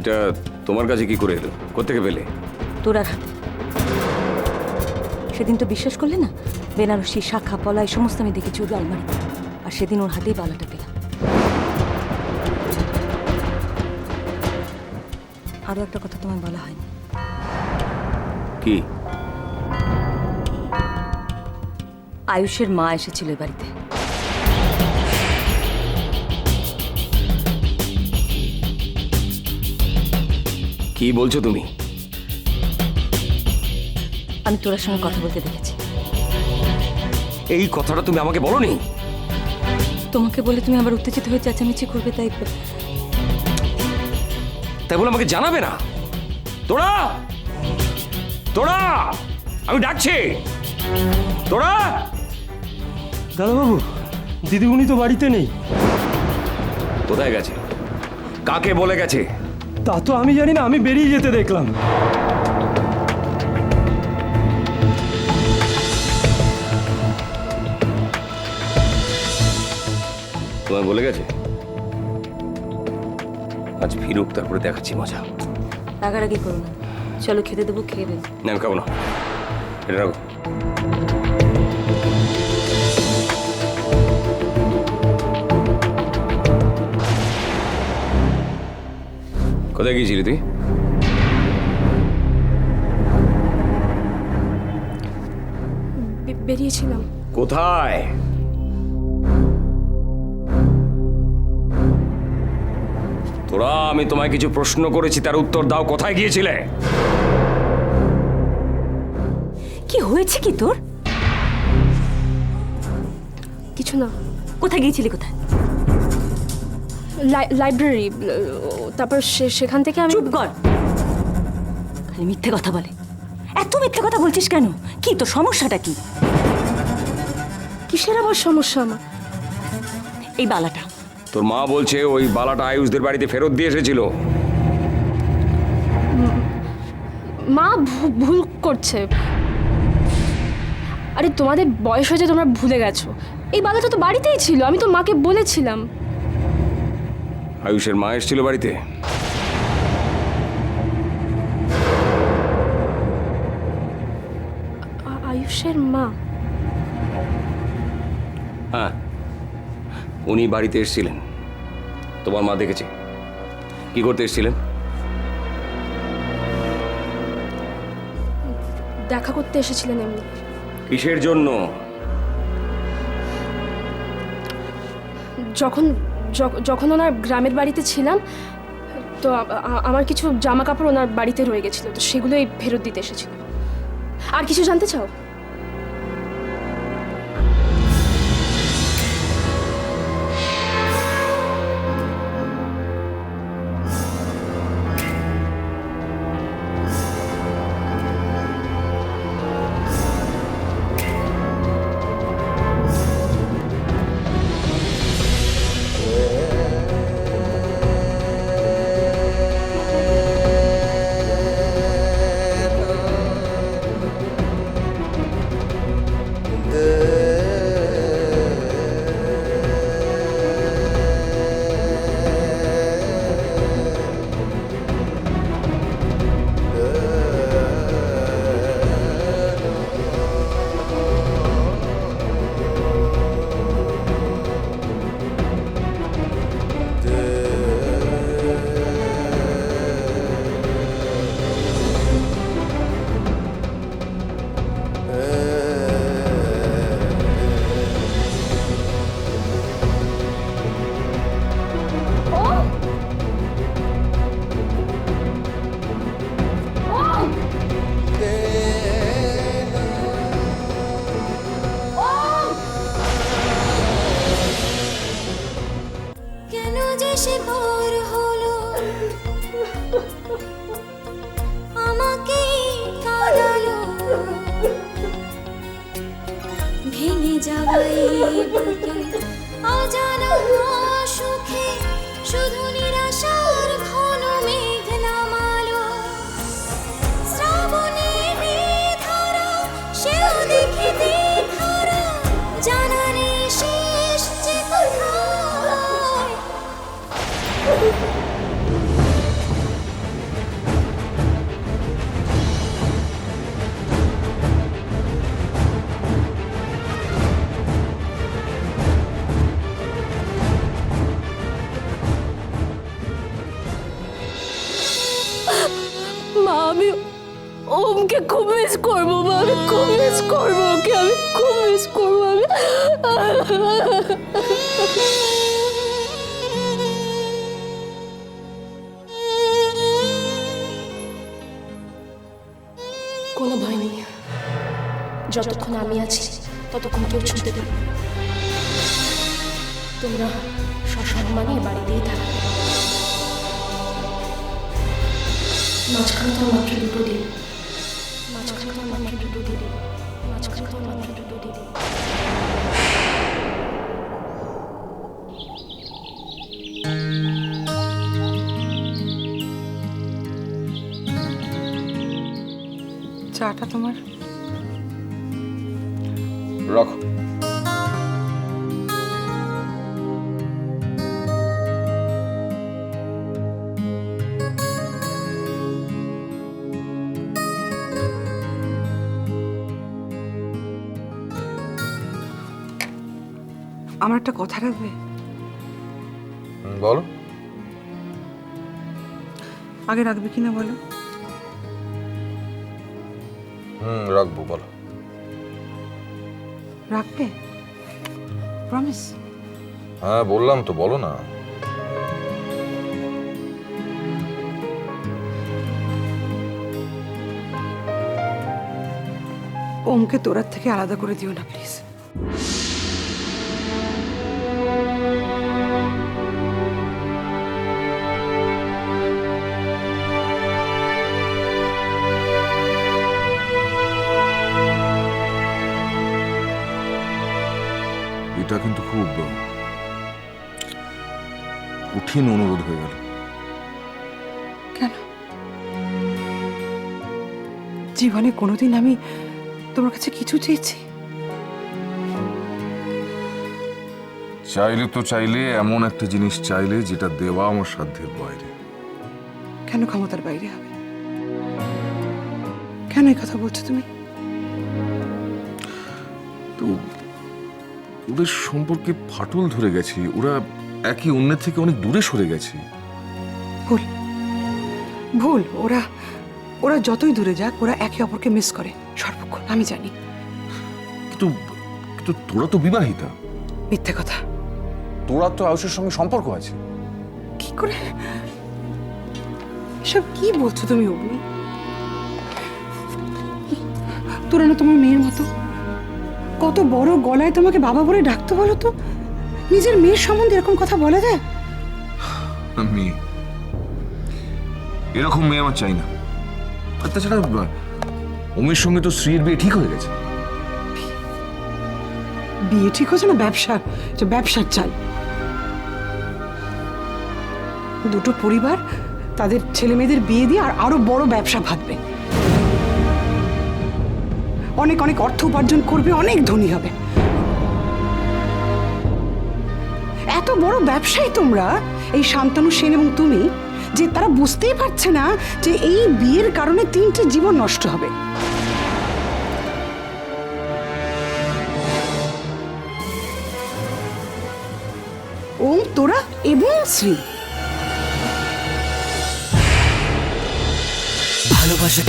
এটা তোমার কাছে কি করে এলো? কোত্থেকে পেলে? তোরার হাতে। সেদিন তো বিশ্বাস করলে না, বেনারসি, শাখা, পলা এই সমস্ত আমি দেখেছি ওর আলমারিতে, আর সেদিন ওর হাতেই বালাটা পেলাম। আরো একটা কথা তোমায় বলা হয়নি। কি? আয়ুষের মা এসেছিল এ বাড়িতে। কি বলছো তুমি? আমি তোরার সঙ্গে কথা বলতে দেখেছি। এই কথাটা তুমি আমাকে বলোনি? তোমাকে বলে তুমি আবার উত্তেজিত হয়ে চেঁচামেচি করবে, তাই তাই বলে আমাকে জানাবে না? তোরা তোরা আমি ডাকছি, তোরা। দাদাবাবু, দিদিমণি তো বাড়িতে নেই। কোথায় গেছে? কাকে বলে গেছে? তা তো আমি জানি না, আমি বেরিয়ে যেতে দেখলাম। তোমায় বলে গেছে? আজ ফিরুক, তারপরে দেখাচ্ছি মজা। রাগারাগি করো না, চলো খেতে দেবো, খেয়ে দেবো। না, আমি খাবো না, এটা রাখো। কোথায় গিয়েছিলি তুই? বেরিয়েছিলাম। কোথায়? তোরা, আমি তোমায় কিছু প্রশ্ন করেছি, তার উত্তর দাও। কোথায় গিয়েছিলে? কি হয়েছে কি তোর? কিছু না। কোথায় গিয়েছিলি? কোথায়? লাইব্রেরি। তারপর সেখান থেকে আমি। চুপ কর, খালি মিথ্যে কথা বলে। এত মিথ্যে কথা বলছিস কেন? কি তোর সমস্যাটা কি? কিসের আবার সমস্যা আমার? এই বালাটা। তোর মা বলছে ওই বালাটা আয়ুষদের বাড়িতে ফেরত দিয়ে এসেছিল। মা ভুল করছে। আরে তোমাদের বয়স হয়েছে, তোমরা ভুলে গেছো। এই বালাটা তো বাড়িতেই ছিল, আমি তো মাকে বলেছিলাম। আয়ুষের মা এসেছিল বাড়িতে? আয়ুষের মা? হ্যাঁ, উনি বাড়িতে এসেছিলেন। তোমার মা দেখেছে। কি করতে এসেছিলেন? দেখা করতে এসেছিলেন এমনি। কিসের জন্য? যখন ওনার গ্রামের বাড়িতে ছিলাম, তো আমার কিছু জামা কাপড় ওনার বাড়িতে রয়ে গেছিল, তো সেগুলোই ফেরত দিতে এসেছিল। আর কিছু জানতে চাও? আমি ওমকে খুব মিস করবো মা, আমি খুব মিস করবো ওকে, আমি খুব মিস করবো আমি। কোনো ভয় নেই, যতক্ষণ আমি আছি ততক্ষণ কেউ ছুটতে দেবে না। তোমরা সসম্মানে বাড়িতেই থাকবে। মাঝখানে তো মাত্র 2 দিন, মাঝখানে তো মাত্র 2 দিন, মাঝখানে তো মাত্র 2 দিন। চাটা তোমার। রাখো। আমার একটা কথা রাখবে? বলো। আগে রাখবে কিনা বলো। রাখবো, বলো। রাখবে? প্রমিস? হ্যাঁ বললাম তো, বলো না। ওমকে তোরার থেকে আলাদা করে দিও না প্লিজ। এটা কিন্তু খুব কঠিন অনুরোধ হয়ে গেল। কেন? জীবনে কোনোদিন আমি তোমার কাছে কিছু চেয়েছি? চাইলে তো চাইলে এমন একটা জিনিস চাইলে যেটা দেওয়া আমার সাধ্যের বাইরে। কেন ক্ষমতার বাইরে হবে? কেন এই কথা বলছো তুমি? তো ওদের সম্পর্কে ফাটল ধরে গেছে, ওরা একই অন্যের থেকে অনেক দূরে সরে গেছে। ভুল, ভুল। ওরা ওরা যতই দূরে যাক, ওরা একে অপরকে মিস করে সর্বক্ষণ, আমি জানি। কিন্তু কিন্তু তোরা তো বিবাহিতা। মিথ্যে কথা। তোরা তো আয়ুষের সঙ্গে সম্পর্ক আছে। কি করে এসব কি বলছো তুমি অগ্নি? তোরা না তোমার মেয়ের মতো, কত বড় গলায় তোমাকে বাবা বলে ডাকতো বলো তো? নিজের মেয়ের সম্বন্ধে এরকম কথা বলা যায়? মেয়ে, এরকম মেয়ে আমার চাই না। আর তাছাড়া ওমের সঙ্গে তো শ্রীর বিয়ে ঠিক হয়ে গেছে। বিয়ে ঠিক হচ্ছে না ব্যবসার চাল। দুটো পরিবার তাদের ছেলে মেয়েদের বিয়ে দিয়ে আরো বড় ব্যবসা ভাববে, অনেক অনেক অর্থ উপার্জন করবে, অনেক ধনী হবে। এত বড় ব্যবসায়ী তোমরা, এই শান্তনু সেন এবং তুমি, যে তারা বুঝতেই পারছে না যে এই বিয়ের কারণে 3টে জীবন নষ্ট হবে। ওম, তোরা এবং শ্রী। ভালোবাসা